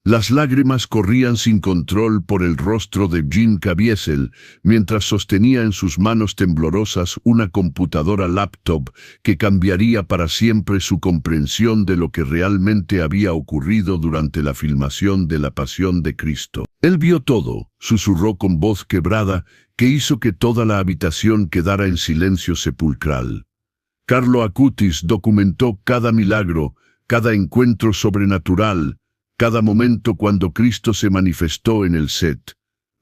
Las lágrimas corrían sin control por el rostro de Jim Caviezel, mientras sostenía en sus manos temblorosas una computadora laptop que cambiaría para siempre su comprensión de lo que realmente había ocurrido durante la filmación de La Pasión de Cristo. Él vio todo, susurró con voz quebrada, que hizo que toda la habitación quedara en silencio sepulcral. Carlo Acutis documentó cada milagro, cada encuentro sobrenatural, cada momento cuando Cristo se manifestó en el set.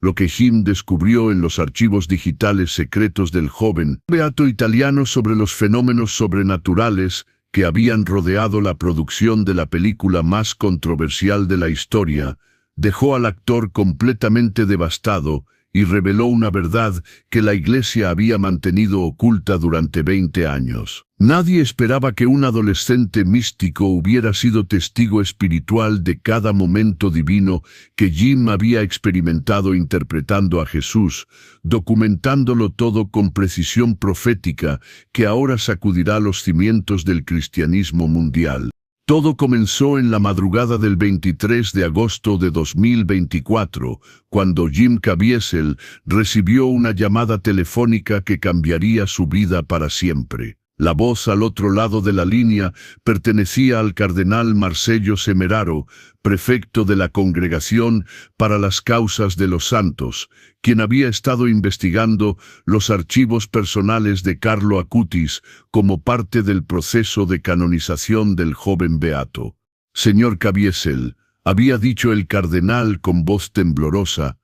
Lo que Jim descubrió en los archivos digitales secretos del joven beato italiano sobre los fenómenos sobrenaturales que habían rodeado la producción de la película más controversial de la historia, dejó al actor completamente devastado y reveló una verdad que la Iglesia había mantenido oculta durante 20 años. Nadie esperaba que un adolescente místico hubiera sido testigo espiritual de cada momento divino que Jim había experimentado interpretando a Jesús, documentándolo todo con precisión profética que ahora sacudirá los cimientos del cristianismo mundial. Todo comenzó en la madrugada del 23 de agosto de 2024, cuando Jim Caviezel recibió una llamada telefónica que cambiaría su vida para siempre. La voz al otro lado de la línea pertenecía al cardenal Marcello Semeraro, prefecto de la Congregación para las Causas de los Santos, quien había estado investigando los archivos personales de Carlo Acutis como parte del proceso de canonización del joven beato. «Señor Caviezel», había dicho el cardenal con voz temblorosa,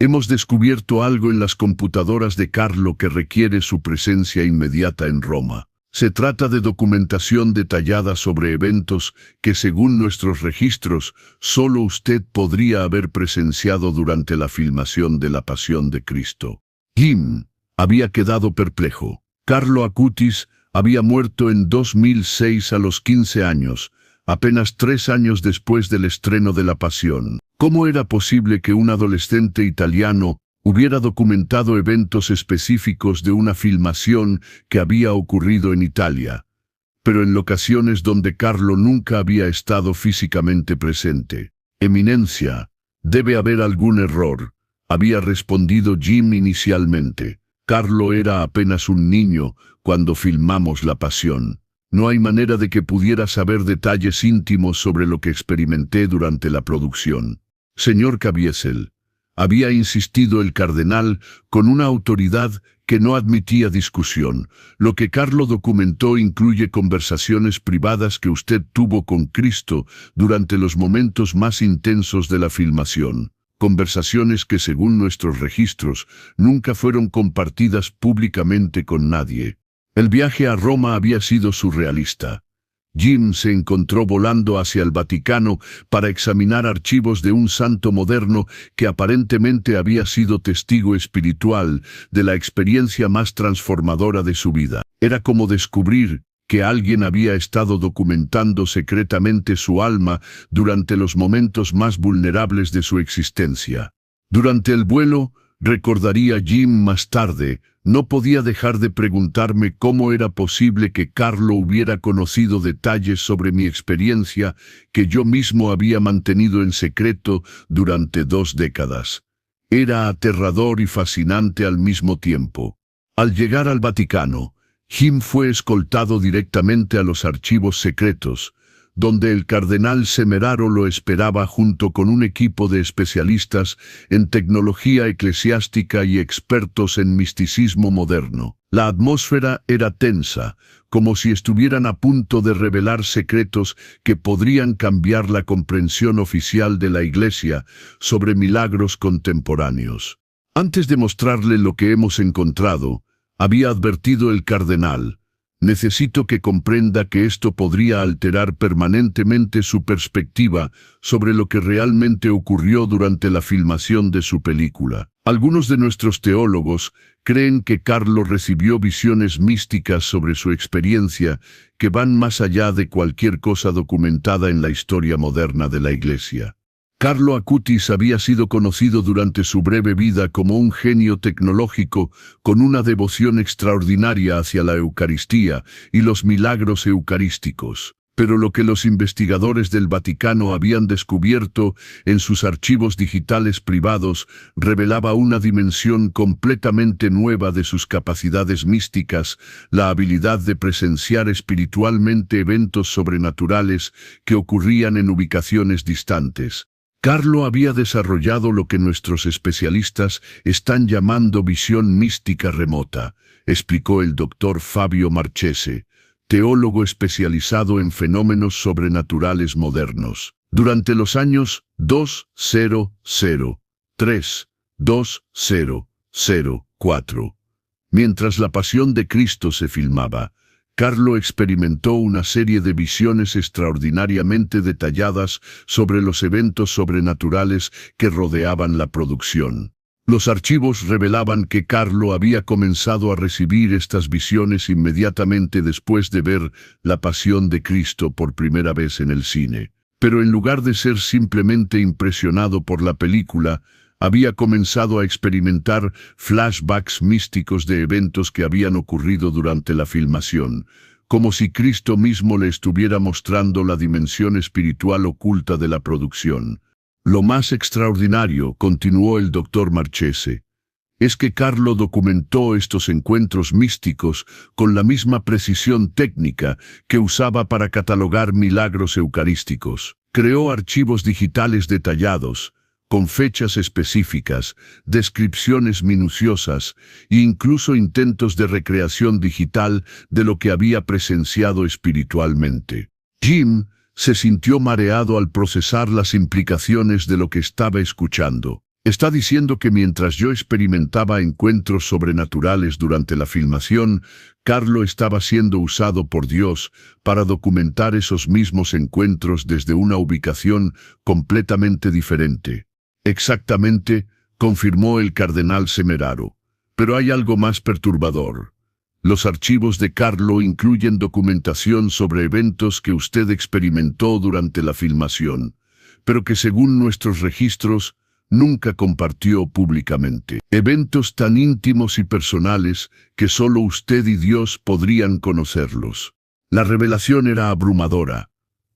«hemos descubierto algo en las computadoras de Carlo que requiere su presencia inmediata en Roma. Se trata de documentación detallada sobre eventos que, según nuestros registros, solo usted podría haber presenciado durante la filmación de La Pasión de Cristo». Jim había quedado perplejo. Carlo Acutis había muerto en 2006 a los 15 años, apenas 3 años después del estreno de La Pasión. ¿Cómo era posible que un adolescente italiano hubiera documentado eventos específicos de una filmación que había ocurrido en Italia, pero en locaciones donde Carlo nunca había estado físicamente presente? «Eminencia, debe haber algún error», había respondido Jim inicialmente. «Carlo era apenas un niño cuando filmamos La Pasión. No hay manera de que pudiera saber detalles íntimos sobre lo que experimenté durante la producción». «Señor Caviezel», había insistido el cardenal con una autoridad que no admitía discusión, «lo que Carlo documentó incluye conversaciones privadas que usted tuvo con Cristo durante los momentos más intensos de la filmación. Conversaciones que, según nuestros registros, nunca fueron compartidas públicamente con nadie». El viaje a Roma había sido surrealista. Jim se encontró volando hacia el Vaticano para examinar archivos de un santo moderno que aparentemente había sido testigo espiritual de la experiencia más transformadora de su vida. Era como descubrir que alguien había estado documentando secretamente su alma durante los momentos más vulnerables de su existencia. Durante el vuelo, recordaría Jim más tarde, no podía dejar de preguntarme cómo era posible que Carlo hubiera conocido detalles sobre mi experiencia que yo mismo había mantenido en secreto durante 2 décadas. Era aterrador y fascinante al mismo tiempo. Al llegar al Vaticano, Jim fue escoltado directamente a los archivos secretos, donde el cardenal Semeraro lo esperaba junto con un equipo de especialistas en tecnología eclesiástica y expertos en misticismo moderno. La atmósfera era tensa, como si estuvieran a punto de revelar secretos que podrían cambiar la comprensión oficial de la Iglesia sobre milagros contemporáneos. «Antes de mostrarle lo que hemos encontrado», había advertido el cardenal, «necesito que comprenda que esto podría alterar permanentemente su perspectiva sobre lo que realmente ocurrió durante la filmación de su película. Algunos de nuestros teólogos creen que Carlo recibió visiones místicas sobre su experiencia que van más allá de cualquier cosa documentada en la historia moderna de la Iglesia». Carlo Acutis había sido conocido durante su breve vida como un genio tecnológico con una devoción extraordinaria hacia la Eucaristía y los milagros eucarísticos. pero lo que los investigadores del Vaticano habían descubierto en sus archivos digitales privados revelaba una dimensión completamente nueva de sus capacidades místicas, la habilidad de presenciar espiritualmente eventos sobrenaturales que ocurrían en ubicaciones distantes. Carlo había desarrollado lo que nuestros especialistas están llamando visión mística remota, explicó el doctor Fabio Marchese, teólogo especializado en fenómenos sobrenaturales modernos. Durante los años 2003-2004, mientras La Pasión de Cristo se filmaba, Carlo experimentó una serie de visiones extraordinariamente detalladas sobre los eventos sobrenaturales que rodeaban la producción. Los archivos revelaban que Carlo había comenzado a recibir estas visiones inmediatamente después de ver La Pasión de Cristo por primera vez en el cine. Pero en lugar de ser simplemente impresionado por la película, había comenzado a experimentar flashbacks místicos de eventos que habían ocurrido durante la filmación, como si Cristo mismo le estuviera mostrando la dimensión espiritual oculta de la producción. Lo más extraordinario, continuó el doctor Marchese, es que Carlo documentó estos encuentros místicos con la misma precisión técnica que usaba para catalogar milagros eucarísticos. Creó archivos digitales detallados, con fechas específicas, descripciones minuciosas e incluso intentos de recreación digital de lo que había presenciado espiritualmente. Jim se sintió mareado al procesar las implicaciones de lo que estaba escuchando. Está diciendo que mientras yo experimentaba encuentros sobrenaturales durante la filmación, Carlo estaba siendo usado por Dios para documentar esos mismos encuentros desde una ubicación completamente diferente. Exactamente, confirmó el cardenal Semeraro. Pero hay algo más perturbador. Los archivos de Carlo incluyen documentación sobre eventos que usted experimentó durante la filmación, pero que según nuestros registros, nunca compartió públicamente. Eventos tan íntimos y personales que solo usted y Dios podrían conocerlos. La revelación era abrumadora.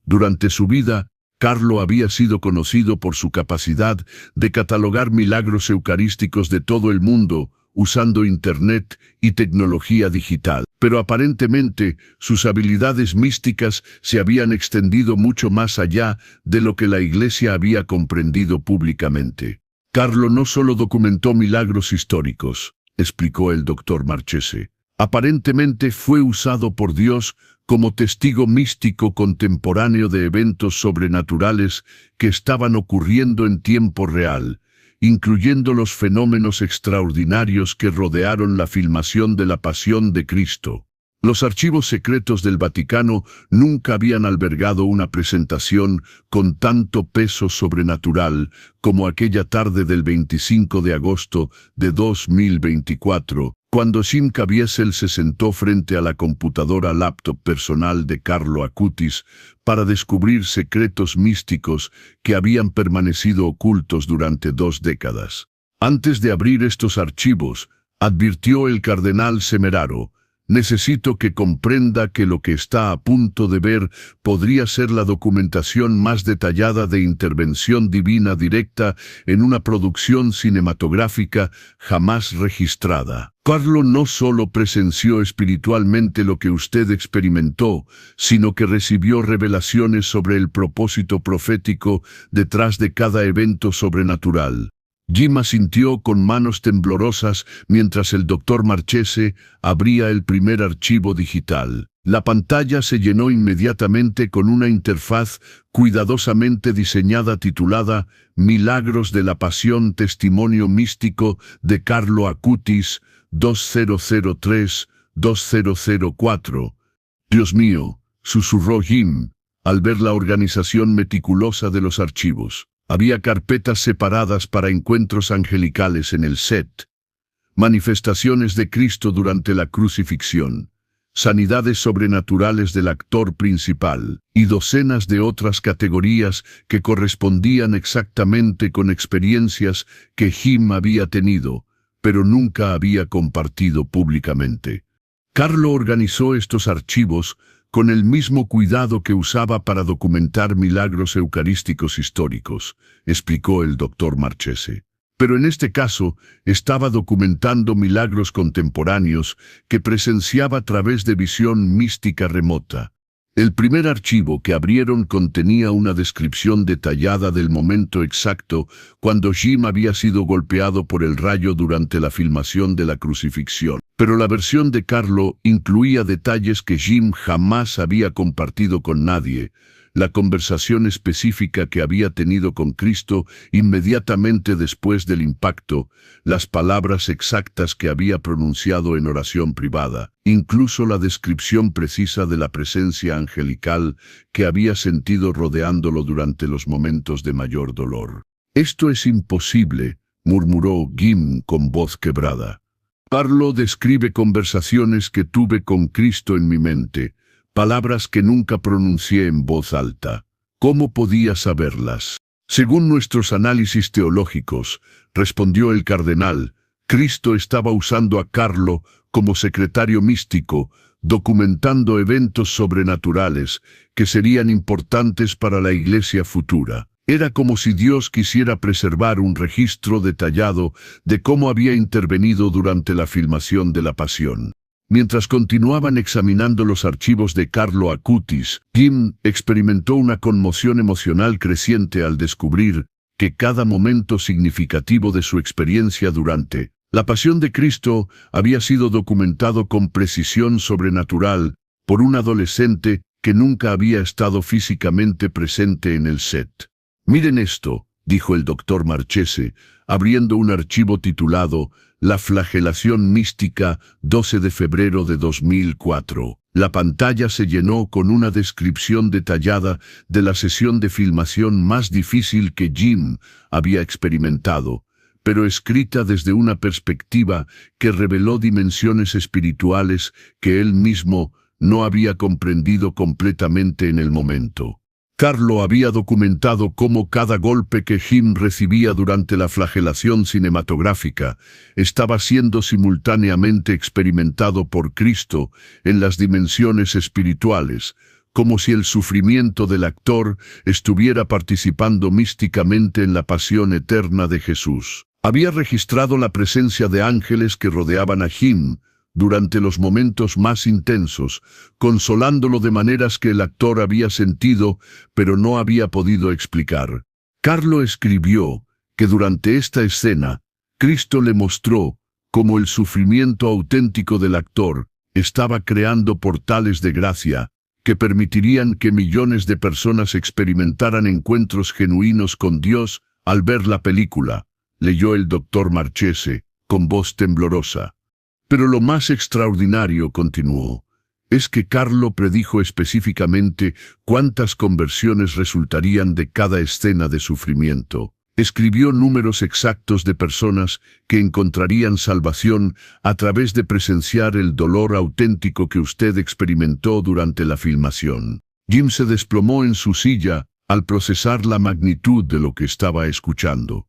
Durante su vida, Carlo había sido conocido por su capacidad de catalogar milagros eucarísticos de todo el mundo, usando Internet y tecnología digital. Pero aparentemente, sus habilidades místicas se habían extendido mucho más allá de lo que la Iglesia había comprendido públicamente. Carlo no solo documentó milagros históricos, explicó el doctor Marchese. Aparentemente fue usado por Dios como testigo místico contemporáneo de eventos sobrenaturales que estaban ocurriendo en tiempo real, incluyendo los fenómenos extraordinarios que rodearon la filmación de La Pasión de Cristo. Los archivos secretos del Vaticano nunca habían albergado una presentación con tanto peso sobrenatural como aquella tarde del 25 de agosto de 2024, cuando Jim Caviezel se sentó frente a la computadora laptop personal de Carlo Acutis para descubrir secretos místicos que habían permanecido ocultos durante 2 décadas. Antes de abrir estos archivos, advirtió el cardenal Semeraro, necesito que comprenda que lo que está a punto de ver podría ser la documentación más detallada de intervención divina directa en una producción cinematográfica jamás registrada. Carlo no solo presenció espiritualmente lo que usted experimentó, sino que recibió revelaciones sobre el propósito profético detrás de cada evento sobrenatural. Jim asintió con manos temblorosas mientras el doctor Marchese abría el primer archivo digital. La pantalla se llenó inmediatamente con una interfaz cuidadosamente diseñada titulada Milagros de la Pasión, Testimonio Místico de Carlo Acutis, 2003-2004. Dios mío, susurró Jim, al ver la organización meticulosa de los archivos. Había carpetas separadas para encuentros angelicales en el set, manifestaciones de Cristo durante la crucifixión, sanidades sobrenaturales del actor principal, y docenas de otras categorías que correspondían exactamente con experiencias que Jim había tenido, pero nunca había compartido públicamente. Carlo organizó estos archivos con el mismo cuidado que usaba para documentar milagros eucarísticos históricos, explicó el doctor Marchese. Pero en este caso, estaba documentando milagros contemporáneos que presenciaba a través de visión mística remota. El primer archivo que abrieron contenía una descripción detallada del momento exacto cuando Jim había sido golpeado por el rayo durante la filmación de la crucifixión. Pero la versión de Carlo incluía detalles que Jim jamás había compartido con nadie. La conversación específica que había tenido con Cristo inmediatamente después del impacto, las palabras exactas que había pronunciado en oración privada, incluso la descripción precisa de la presencia angelical que había sentido rodeándolo durante los momentos de mayor dolor. «Esto es imposible», murmuró Jim con voz quebrada. «Carlo describe conversaciones que tuve con Cristo en mi mente, palabras que nunca pronuncié en voz alta. ¿Cómo podía saberlas?» «Según nuestros análisis teológicos», respondió el cardenal, «Cristo estaba usando a Carlo como secretario místico, documentando eventos sobrenaturales que serían importantes para la Iglesia futura. Era como si Dios quisiera preservar un registro detallado de cómo había intervenido durante la filmación de la Pasión». Mientras continuaban examinando los archivos de Carlo Acutis, Jim experimentó una conmoción emocional creciente al descubrir que cada momento significativo de su experiencia durante la Pasión de Cristo había sido documentado con precisión sobrenatural por un adolescente que nunca había estado físicamente presente en el set. «Miren esto», dijo el doctor Marchese, abriendo un archivo titulado «La flagelación mística, 12 de febrero de 2004». La pantalla se llenó con una descripción detallada de la sesión de filmación más difícil que Jim había experimentado, pero escrita desde una perspectiva que reveló dimensiones espirituales que él mismo no había comprendido completamente en el momento. Carlo había documentado cómo cada golpe que Jim recibía durante la flagelación cinematográfica estaba siendo simultáneamente experimentado por Cristo en las dimensiones espirituales, como si el sufrimiento del actor estuviera participando místicamente en la pasión eterna de Jesús. Había registrado la presencia de ángeles que rodeaban a Jim durante los momentos más intensos, consolándolo de maneras que el actor había sentido, pero no había podido explicar. Carlo escribió que durante esta escena, Cristo le mostró cómo el sufrimiento auténtico del actor estaba creando portales de gracia que permitirían que millones de personas experimentaran encuentros genuinos con Dios al ver la película, leyó el doctor Marchese, con voz temblorosa. Pero lo más extraordinario, continuó, es que Carlo predijo específicamente cuántas conversiones resultarían de cada escena de sufrimiento. Escribió números exactos de personas que encontrarían salvación a través de presenciar el dolor auténtico que usted experimentó durante la filmación. Jim se desplomó en su silla al procesar la magnitud de lo que estaba escuchando.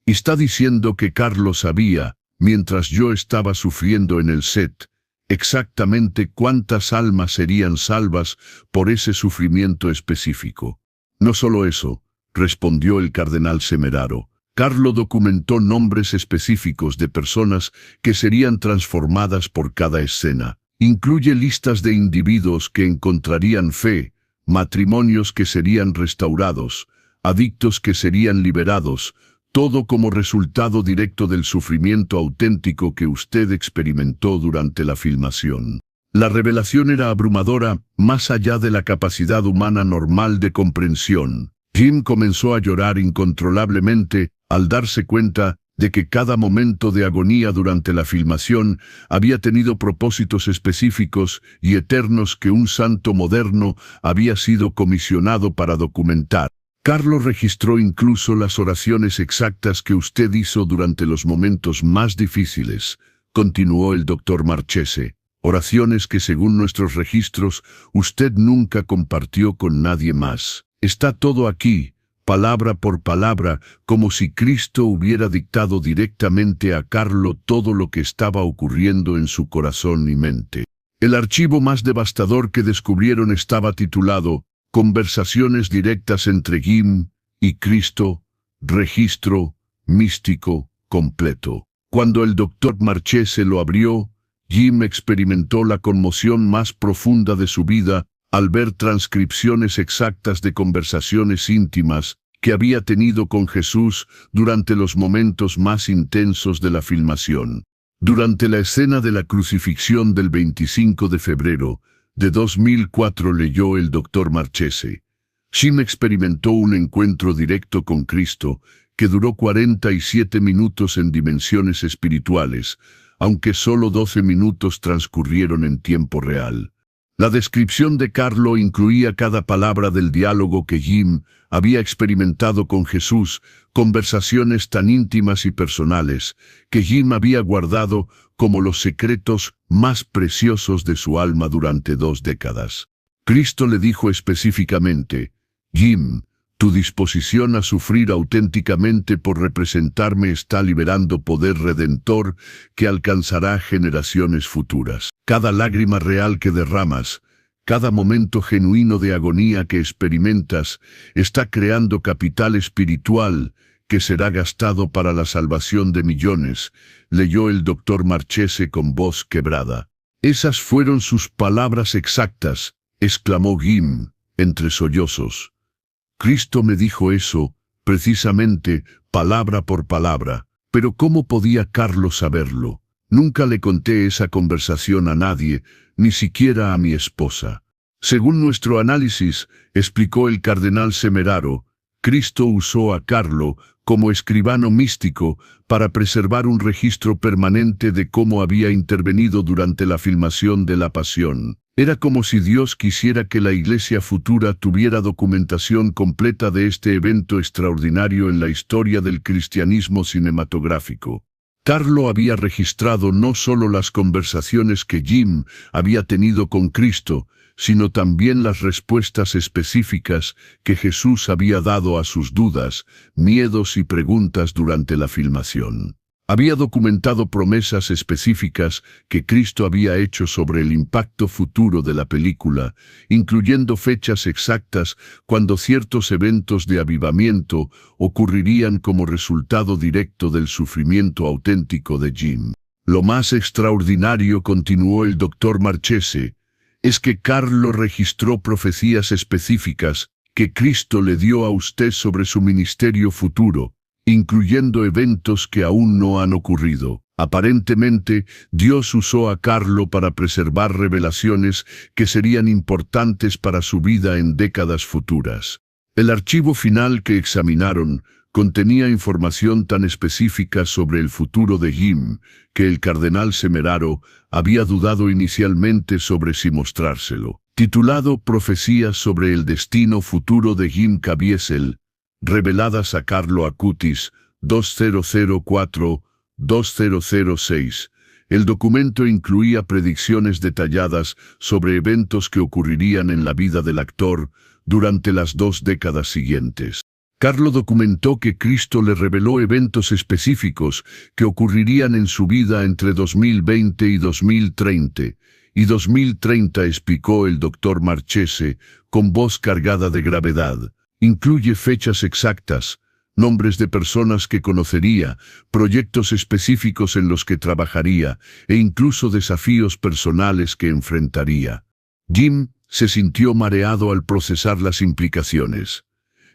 «Está diciendo que Carlo sabía, mientras yo estaba sufriendo en el set, exactamente cuántas almas serían salvas por ese sufrimiento específico». «No solo eso», respondió el cardenal Semeraro. «Carlo documentó nombres específicos de personas que serían transformadas por cada escena. Incluye listas de individuos que encontrarían fe, matrimonios que serían restaurados, adictos que serían liberados, todo como resultado directo del sufrimiento auténtico que usted experimentó durante la filmación». La revelación era abrumadora, más allá de la capacidad humana normal de comprensión. Jim comenzó a llorar incontrolablemente al darse cuenta de que cada momento de agonía durante la filmación había tenido propósitos específicos y eternos que un santo moderno había sido comisionado para documentar. «Carlo registró incluso las oraciones exactas que usted hizo durante los momentos más difíciles», continuó el doctor Marchese. «Oraciones que según nuestros registros usted nunca compartió con nadie más. Está todo aquí, palabra por palabra, como si Cristo hubiera dictado directamente a Carlo todo lo que estaba ocurriendo en su corazón y mente». El archivo más devastador que descubrieron estaba titulado Conversaciones directas entre Jim y Cristo, registro místico completo. Cuando el doctor Marchese lo abrió, Jim experimentó la conmoción más profunda de su vida al ver transcripciones exactas de conversaciones íntimas que había tenido con Jesús durante los momentos más intensos de la filmación. Durante la escena de la crucifixión del 25 de febrero de 2004 leyó el doctor Marchese. Jim experimentó un encuentro directo con Cristo que duró 47 minutos en dimensiones espirituales, aunque solo 12 minutos transcurrieron en tiempo real. La descripción de Carlo incluía cada palabra del diálogo que Jim había experimentado con Jesús, conversaciones tan íntimas y personales que Jim había guardado como los secretos más preciosos de su alma durante 2 décadas. Cristo le dijo específicamente: Jim, tu disposición a sufrir auténticamente por representarme está liberando poder redentor que alcanzará generaciones futuras. Cada lágrima real que derramas, cada momento genuino de agonía que experimentas, está creando capital espiritual que será gastado para la salvación de millones, leyó el doctor Marchese con voz quebrada. Esas fueron sus palabras exactas, exclamó Jim, entre sollozos. Cristo me dijo eso, precisamente, palabra por palabra. Pero ¿cómo podía Carlo saberlo? Nunca le conté esa conversación a nadie, ni siquiera a mi esposa. Según nuestro análisis, explicó el cardenal Semeraro, Cristo usó a Carlo como escribano místico para preservar un registro permanente de cómo había intervenido durante la filmación de la Pasión. Era como si Dios quisiera que la Iglesia futura tuviera documentación completa de este evento extraordinario en la historia del cristianismo cinematográfico. Carlo había registrado no solo las conversaciones que Jim había tenido con Cristo, sino también las respuestas específicas que Jesús había dado a sus dudas, miedos y preguntas durante la filmación. Había documentado promesas específicas que Cristo había hecho sobre el impacto futuro de la película, incluyendo fechas exactas cuando ciertos eventos de avivamiento ocurrirían como resultado directo del sufrimiento auténtico de Jim. Lo más extraordinario, continuó el doctor Marchese, es que Carlo registró profecías específicas que Cristo le dio a usted sobre su ministerio futuro, incluyendo eventos que aún no han ocurrido. Aparentemente, Dios usó a Carlo para preservar revelaciones que serían importantes para su vida en décadas futuras. El archivo final que examinaron contenía información tan específica sobre el futuro de Jim que el cardenal Semeraro había dudado inicialmente sobre si mostrárselo. Titulado Profecías sobre el destino futuro de Jim Caviezel, reveladas a Carlo Acutis, 2004-2006. El documento incluía predicciones detalladas sobre eventos que ocurrirían en la vida del actor durante las 2 décadas siguientes. Carlo documentó que Cristo le reveló eventos específicos que ocurrirían en su vida entre 2020 y 2030, y 2030, explicó el doctor Marchese con voz cargada de gravedad. Incluye fechas exactas, nombres de personas que conocería, proyectos específicos en los que trabajaría e incluso desafíos personales que enfrentaría. Jim se sintió mareado al procesar las implicaciones.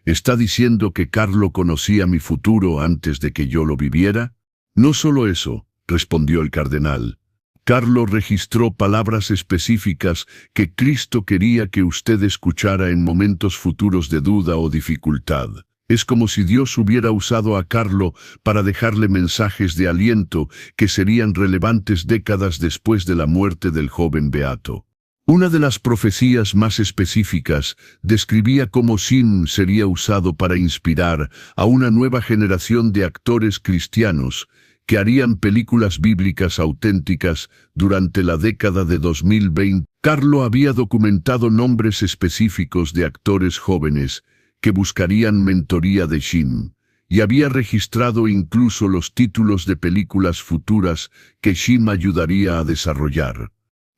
¿Está diciendo que Carlo conocía mi futuro antes de que yo lo viviera? No solo eso, respondió el cardenal. Carlo registró palabras específicas que Cristo quería que usted escuchara en momentos futuros de duda o dificultad. Es como si Dios hubiera usado a Carlo para dejarle mensajes de aliento que serían relevantes décadas después de la muerte del joven beato. Una de las profecías más específicas describía cómo Jim sería usado para inspirar a una nueva generación de actores cristianos que harían películas bíblicas auténticas durante la década de 2020. Carlo había documentado nombres específicos de actores jóvenes que buscarían mentoría de Jim, y había registrado incluso los títulos de películas futuras que Jim ayudaría a desarrollar.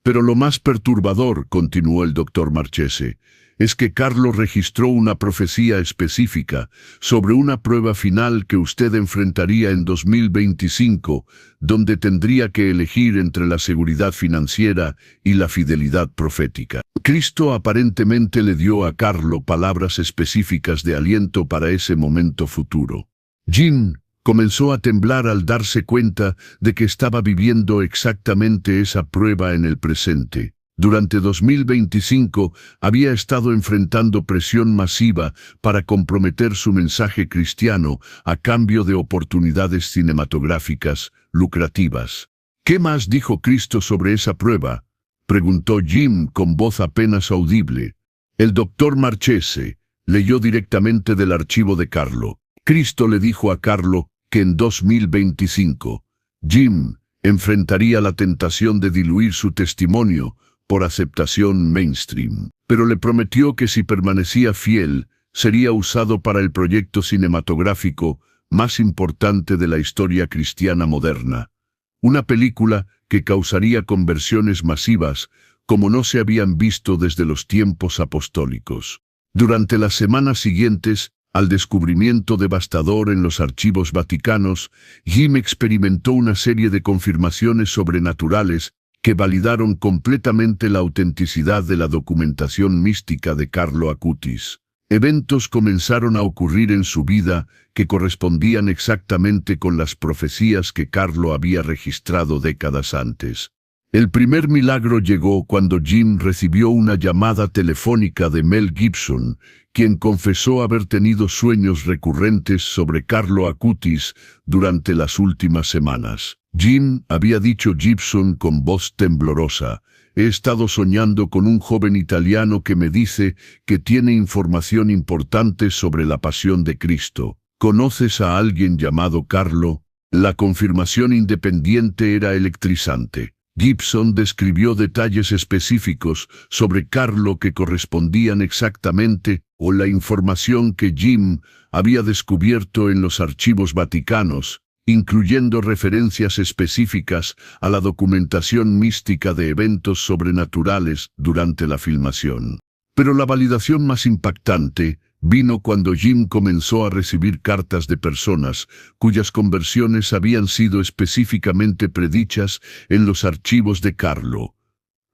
Pero lo más perturbador, continuó el doctor Marchese, es que Carlo registró una profecía específica sobre una prueba final que usted enfrentaría en 2025, donde tendría que elegir entre la seguridad financiera y la fidelidad profética. Cristo aparentemente le dio a Carlo palabras específicas de aliento para ese momento futuro. Jim comenzó a temblar al darse cuenta de que estaba viviendo exactamente esa prueba en el presente. Durante 2025 había estado enfrentando presión masiva para comprometer su mensaje cristiano a cambio de oportunidades cinematográficas lucrativas. ¿Qué más dijo Cristo sobre esa prueba?, preguntó Jim con voz apenas audible. El doctor Marchese leyó directamente del archivo de Carlo. Cristo le dijo a Carlo que en 2025, Jim enfrentaría la tentación de diluir su testimonio por aceptación mainstream, pero le prometió que si permanecía fiel, sería usado para el proyecto cinematográfico más importante de la historia cristiana moderna. Una película que causaría conversiones masivas como no se habían visto desde los tiempos apostólicos. Durante las semanas siguientes al descubrimiento devastador en los archivos vaticanos, Jim experimentó una serie de confirmaciones sobrenaturales que validaron completamente la autenticidad de la documentación mística de Carlo Acutis. Eventos comenzaron a ocurrir en su vida que correspondían exactamente con las profecías que Carlo había registrado décadas antes. El primer milagro llegó cuando Jim recibió una llamada telefónica de Mel Gibson, quien confesó haber tenido sueños recurrentes sobre Carlo Acutis durante las últimas semanas. Jim había dicho Gibson con voz temblorosa: «He estado soñando con un joven italiano que me dice que tiene información importante sobre la pasión de Cristo. ¿Conoces a alguien llamado Carlo?». La confirmación independiente era electrizante. Gibson describió detalles específicos sobre Carlo que correspondían exactamente con la información que Jim había descubierto en los archivos vaticanos, incluyendo referencias específicas a la documentación mística de eventos sobrenaturales durante la filmación. Pero la validación más impactante vino cuando Jim comenzó a recibir cartas de personas cuyas conversiones habían sido específicamente predichas en los archivos de Carlo.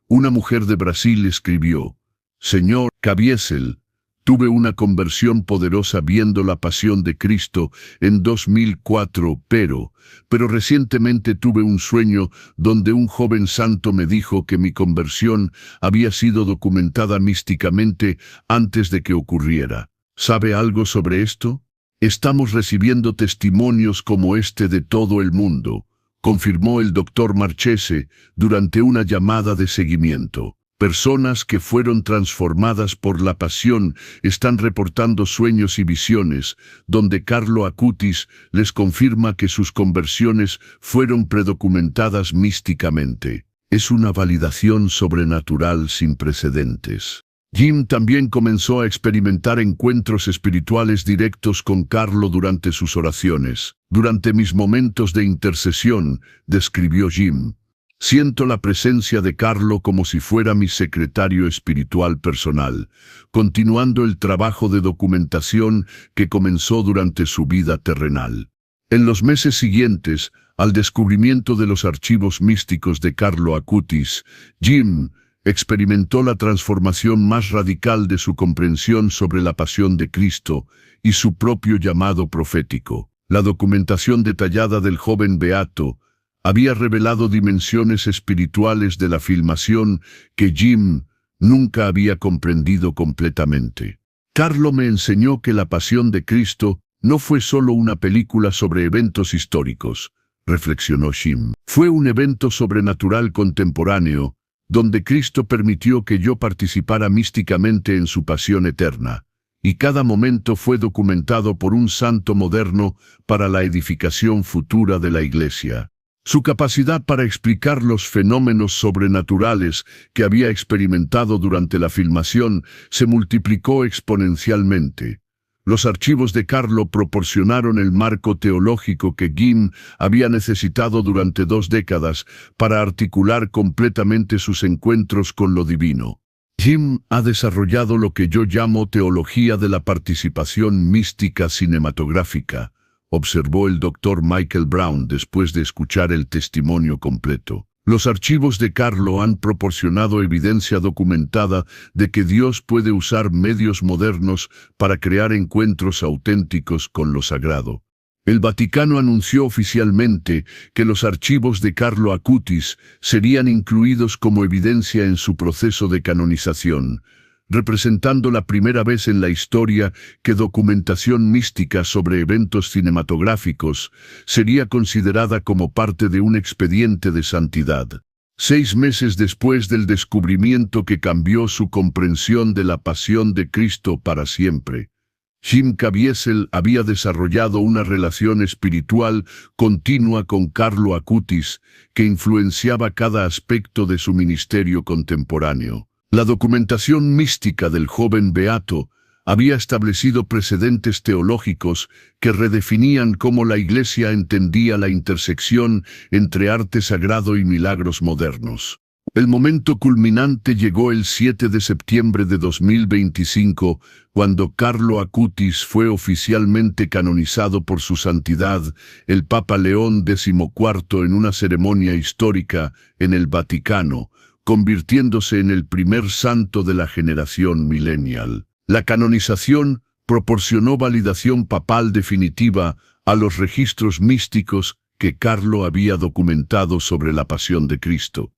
Una mujer de Brasil escribió: «Señor Caviezel, tuve una conversión poderosa viendo la pasión de Cristo en 2004, pero recientemente tuve un sueño donde un joven santo me dijo que mi conversión había sido documentada místicamente antes de que ocurriera. ¿Sabe algo sobre esto? Estamos recibiendo testimonios como este de todo el mundo», confirmó el doctor Marchese durante una llamada de seguimiento. Personas que fueron transformadas por la pasión están reportando sueños y visiones, donde Carlo Acutis les confirma que sus conversiones fueron predocumentadas místicamente. Es una validación sobrenatural sin precedentes. Jim también comenzó a experimentar encuentros espirituales directos con Carlo durante sus oraciones. «Durante mis momentos de intercesión», describió Jim, «siento la presencia de Carlo como si fuera mi secretario espiritual personal, continuando el trabajo de documentación que comenzó durante su vida terrenal». En los meses siguientes, al descubrimiento de los archivos místicos de Carlo Acutis, Jim experimentó la transformación más radical de su comprensión sobre la pasión de Cristo y su propio llamado profético. La documentación detallada del joven beato había revelado dimensiones espirituales de la filmación que Jim nunca había comprendido completamente. «Carlo me enseñó que la pasión de Cristo no fue solo una película sobre eventos históricos», reflexionó Jim. «Fue un evento sobrenatural contemporáneo, donde Cristo permitió que yo participara místicamente en su pasión eterna, y cada momento fue documentado por un santo moderno para la edificación futura de la Iglesia». Su capacidad para explicar los fenómenos sobrenaturales que había experimentado durante la filmación se multiplicó exponencialmente. Los archivos de Carlo proporcionaron el marco teológico que Jim había necesitado durante 2 décadas para articular completamente sus encuentros con lo divino. Jim ha desarrollado lo que yo llamo teología de la participación mística cinematográfica, observó el Dr. Michael Brown después de escuchar el testimonio completo. Los archivos de Carlo han proporcionado evidencia documentada de que Dios puede usar medios modernos para crear encuentros auténticos con lo sagrado. El Vaticano anunció oficialmente que los archivos de Carlo Acutis serían incluidos como evidencia en su proceso de canonización, representando la primera vez en la historia que documentación mística sobre eventos cinematográficos sería considerada como parte de un expediente de santidad. 6 meses después del descubrimiento que cambió su comprensión de la pasión de Cristo para siempre, Jim Caviezel había desarrollado una relación espiritual continua con Carlo Acutis que influenciaba cada aspecto de su ministerio contemporáneo. La documentación mística del joven beato había establecido precedentes teológicos que redefinían cómo la Iglesia entendía la intersección entre arte sagrado y milagros modernos. El momento culminante llegó el 7 de septiembre de 2025, cuando Carlo Acutis fue oficialmente canonizado por su santidad, el Papa León XIV, en una ceremonia histórica en el Vaticano, convirtiéndose en el primer santo de la generación millennial. La canonización proporcionó validación papal definitiva a los registros místicos que Carlo había documentado sobre la pasión de Cristo,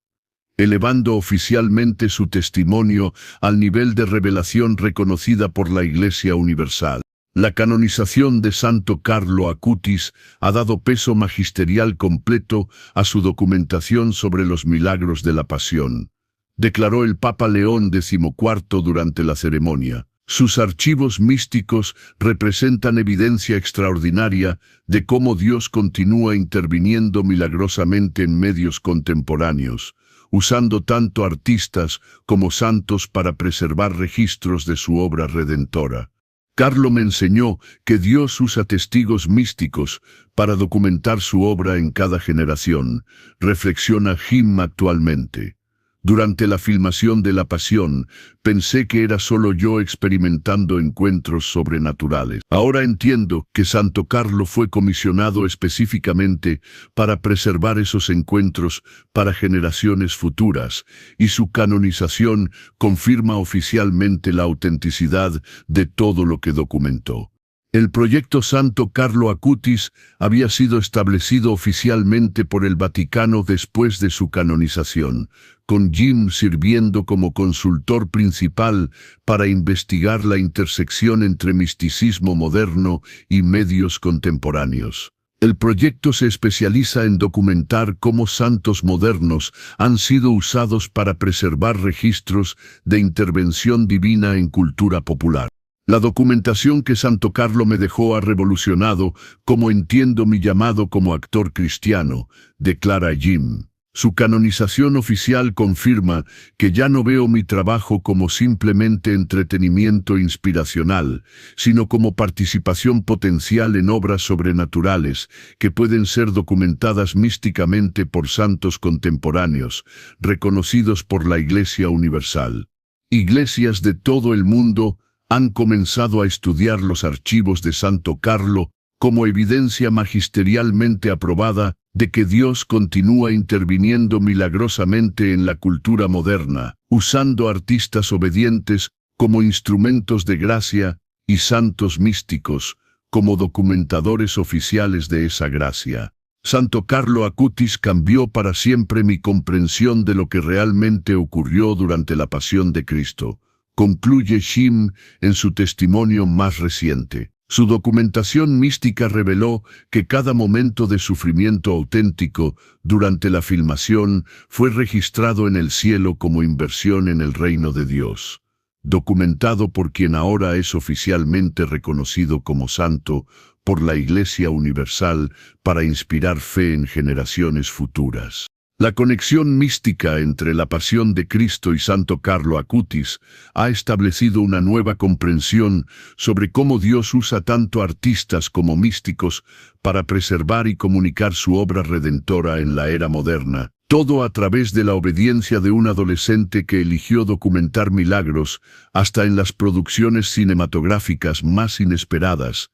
elevando oficialmente su testimonio al nivel de revelación reconocida por la Iglesia Universal. La canonización de Santo Carlo Acutis ha dado peso magisterial completo a su documentación sobre los milagros de la pasión, declaró el Papa León XIV durante la ceremonia. Sus archivos místicos representan evidencia extraordinaria de cómo Dios continúa interviniendo milagrosamente en medios contemporáneos, usando tanto artistas como santos para preservar registros de su obra redentora. Carlo me enseñó que Dios usa testigos místicos para documentar su obra en cada generación, reflexiona Jim actualmente. Durante la filmación de La Pasión, pensé que era solo yo experimentando encuentros sobrenaturales. Ahora entiendo que Santo Carlo fue comisionado específicamente para preservar esos encuentros para generaciones futuras, y su canonización confirma oficialmente la autenticidad de todo lo que documentó. El proyecto Santo Carlo Acutis había sido establecido oficialmente por el Vaticano después de su canonización, con Jim sirviendo como consultor principal para investigar la intersección entre misticismo moderno y medios contemporáneos. El proyecto se especializa en documentar cómo santos modernos han sido usados para preservar registros de intervención divina en cultura popular. La documentación que Santo Carlo me dejó ha revolucionado cómo entiendo mi llamado como actor cristiano, declara Jim. Su canonización oficial confirma que ya no veo mi trabajo como simplemente entretenimiento inspiracional, sino como participación potencial en obras sobrenaturales que pueden ser documentadas místicamente por santos contemporáneos, reconocidos por la Iglesia Universal. Iglesias de todo el mundo han comenzado a estudiar los archivos de Santo Carlo como evidencia magisterialmente aprobada de que Dios continúa interviniendo milagrosamente en la cultura moderna, usando artistas obedientes como instrumentos de gracia y santos místicos como documentadores oficiales de esa gracia. Santo Carlo Acutis cambió para siempre mi comprensión de lo que realmente ocurrió durante la pasión de Cristo, concluye Jim en su testimonio más reciente. Su documentación mística reveló que cada momento de sufrimiento auténtico durante la filmación fue registrado en el cielo como inversión en el reino de Dios, documentado por quien ahora es oficialmente reconocido como santo por la Iglesia Universal para inspirar fe en generaciones futuras. La conexión mística entre la pasión de Cristo y Santo Carlo Acutis ha establecido una nueva comprensión sobre cómo Dios usa tanto artistas como místicos para preservar y comunicar su obra redentora en la era moderna. Todo a través de la obediencia de un adolescente que eligió documentar milagros hasta en las producciones cinematográficas más inesperadas,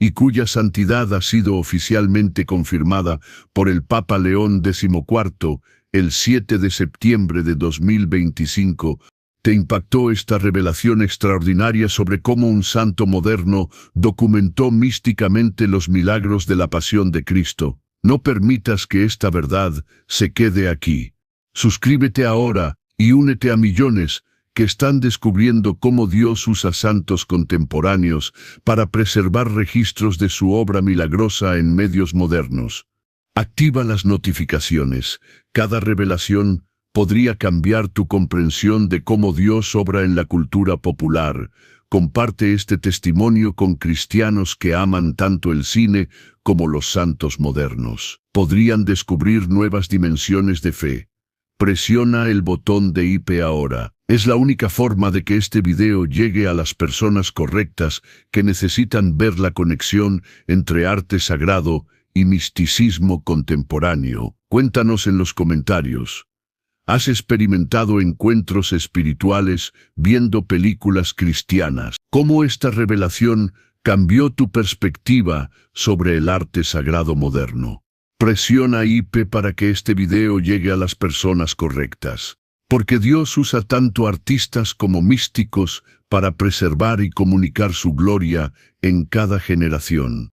y cuya santidad ha sido oficialmente confirmada por el Papa León XIV el 7 de septiembre de 2025, ¿te impactó esta revelación extraordinaria sobre cómo un santo moderno documentó místicamente los milagros de la pasión de Cristo? No permitas que esta verdad se quede aquí. Suscríbete ahora y únete a millones que están descubriendo cómo Dios usa santos contemporáneos para preservar registros de su obra milagrosa en medios modernos. Activa las notificaciones. Cada revelación podría cambiar tu comprensión de cómo Dios obra en la cultura popular. Comparte este testimonio con cristianos que aman tanto el cine como los santos modernos. Podrían descubrir nuevas dimensiones de fe. Presiona el botón de IP ahora. Es la única forma de que este video llegue a las personas correctas que necesitan ver la conexión entre arte sagrado y misticismo contemporáneo. Cuéntanos en los comentarios. ¿Has experimentado encuentros espirituales viendo películas cristianas? ¿Cómo esta revelación cambió tu perspectiva sobre el arte sagrado moderno? Presiona IP para que este video llegue a las personas correctas. Porque Dios usa tanto artistas como místicos para preservar y comunicar su gloria en cada generación.